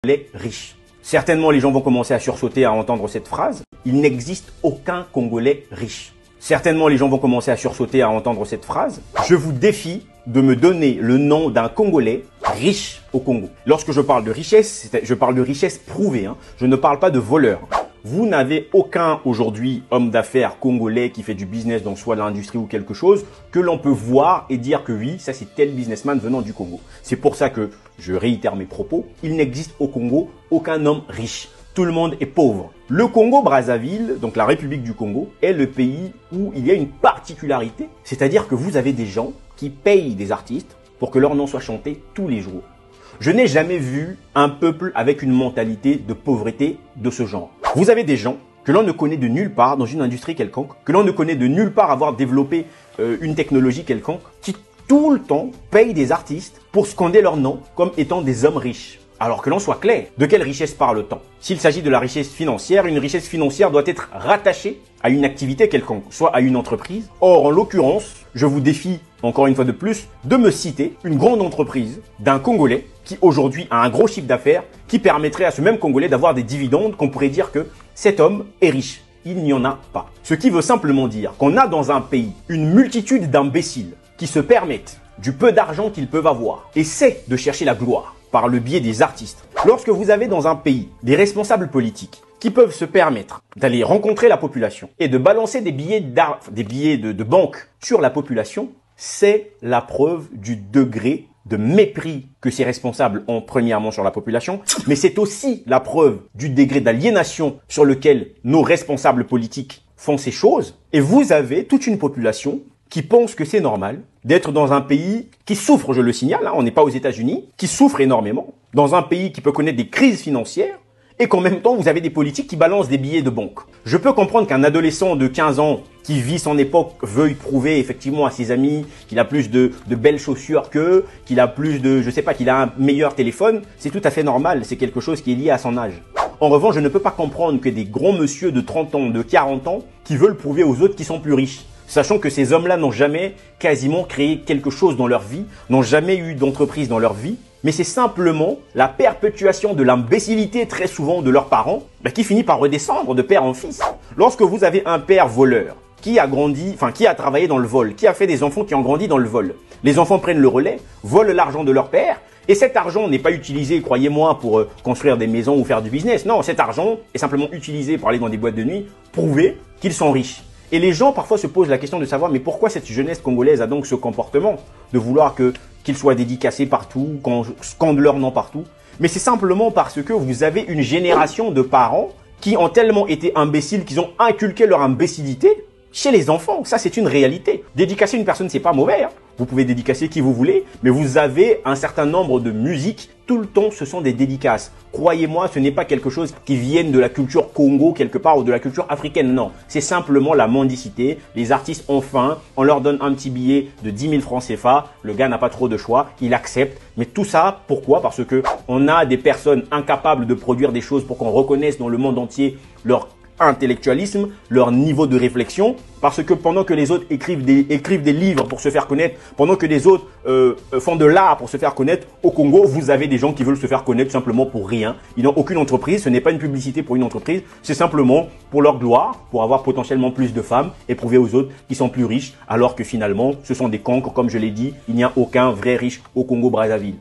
Congolais riche. Certainement, les gens vont commencer à sursauter à entendre cette phrase. Il n'existe aucun Congolais riche. Certainement, les gens vont commencer à sursauter à entendre cette phrase. Je vous défie de me donner le nom d'un Congolais riche au Congo. Lorsque je parle de richesse, je parle de richesse prouvée. Je ne parle pas de voleur. Vous n'avez aucun aujourd'hui homme d'affaires congolais qui fait du business dans soit l'industrie ou quelque chose que l'on peut voir et dire que oui, ça c'est tel businessman venant du Congo. C'est pour ça que je réitère mes propos. Il n'existe au Congo aucun homme riche. Tout le monde est pauvre. Le Congo-Brazzaville, donc la République du Congo, est le pays où il y a une particularité. C'est-à-dire que vous avez des gens qui payent des artistes pour que leur nom soit chanté tous les jours. Je n'ai jamais vu un peuple avec une mentalité de pauvreté de ce genre. Vous avez des gens que l'on ne connaît de nulle part dans une industrie quelconque, que l'on ne connaît de nulle part avoir développé une technologie quelconque, qui tout le temps payent des artistes pour scander leur nom comme étant des hommes riches. Alors que l'on soit clair, de quelle richesse parle-t-on? S'il s'agit de la richesse financière, une richesse financière doit être rattachée à une activité quelconque, soit à une entreprise. Or, en l'occurrence, je vous défie, encore une fois de plus, de me citer une grande entreprise d'un Congolais qui aujourd'hui a un gros chiffre d'affaires qui permettrait à ce même Congolais d'avoir des dividendes qu'on pourrait dire que cet homme est riche. Il n'y en a pas. Ce qui veut simplement dire qu'on a dans un pays une multitude d'imbéciles qui se permettent du peu d'argent qu'ils peuvent avoir, essaient de chercher la gloire par le biais des artistes. Lorsque vous avez dans un pays des responsables politiques qui peuvent se permettre d'aller rencontrer la population et de balancer des billets de banque sur la population, c'est la preuve du degré de mépris que ces responsables ont premièrement sur la population, mais c'est aussi la preuve du degré d'aliénation sur lequel nos responsables politiques font ces choses. Et vous avez toute une population qui pense que c'est normal d'être dans un pays qui souffre, je le signale, on n'est pas aux États-Unis, qui souffre énormément, dans un pays qui peut connaître des crises financières, et qu'en même temps, vous avez des politiques qui balancent des billets de banque. Je peux comprendre qu'un adolescent de 15 ans qui vit son époque veuille prouver effectivement à ses amis qu'il a plus de belles chaussures qu'eux, qu'il a plus de, je sais pas, qu'il a un meilleur téléphone. C'est tout à fait normal, c'est quelque chose qui est lié à son âge. En revanche, je ne peux pas comprendre que des grands monsieur de 30 ans, de 40 ans, qui veulent prouver aux autres qu'ils sont plus riches. Sachant que ces hommes-là n'ont jamais quasiment créé quelque chose dans leur vie, n'ont jamais eu d'entreprise dans leur vie, mais c'est simplement la perpétuation de l'imbécilité très souvent de leurs parents qui finit par redescendre de père en fils. Lorsque vous avez un père voleur qui a grandi, qui a travaillé dans le vol, qui a fait des enfants qui ont grandi dans le vol, les enfants prennent le relais, volent l'argent de leur père, et cet argent n'est pas utilisé, croyez-moi, pour construire des maisons ou faire du business. Non, cet argent est simplement utilisé pour aller dans des boîtes de nuit, prouver qu'ils sont riches. Et les gens parfois se posent la question de savoir mais pourquoi cette jeunesse congolaise a donc ce comportement de vouloir qu'ils soient dédicacés partout, qu'on scande leur nom partout. Mais c'est simplement parce que vous avez une génération de parents qui ont tellement été imbéciles qu'ils ont inculqué leur imbécilité chez les enfants. Ça, c'est une réalité. Dédicacer une personne, c'est pas mauvais. Vous pouvez dédicacer qui vous voulez, mais vous avez un certain nombre de musiques. Tout le temps, ce sont des dédicaces. Croyez-moi, ce n'est pas quelque chose qui vienne de la culture Congo quelque part ou de la culture africaine. Non, c'est simplement la mendicité. Les artistes ont faim, on leur donne un petit billet de 10 000 francs CFA. Le gars n'a pas trop de choix, il accepte. Mais tout ça, pourquoi? Parce que on a des personnes incapables de produire des choses pour qu'on reconnaisse dans le monde entier leur intellectualisme, leur niveau de réflexion, parce que pendant que les autres écrivent des livres pour se faire connaître, pendant que les autres font de l'art pour se faire connaître, au Congo, vous avez des gens qui veulent se faire connaître simplement pour rien. Ils n'ont aucune entreprise, ce n'est pas une publicité pour une entreprise, c'est simplement pour leur gloire, pour avoir potentiellement plus de femmes et prouver aux autres qu'ils sont plus riches, alors que finalement, ce sont des cancres, comme je l'ai dit, il n'y a aucun vrai riche au Congo-Brazzaville.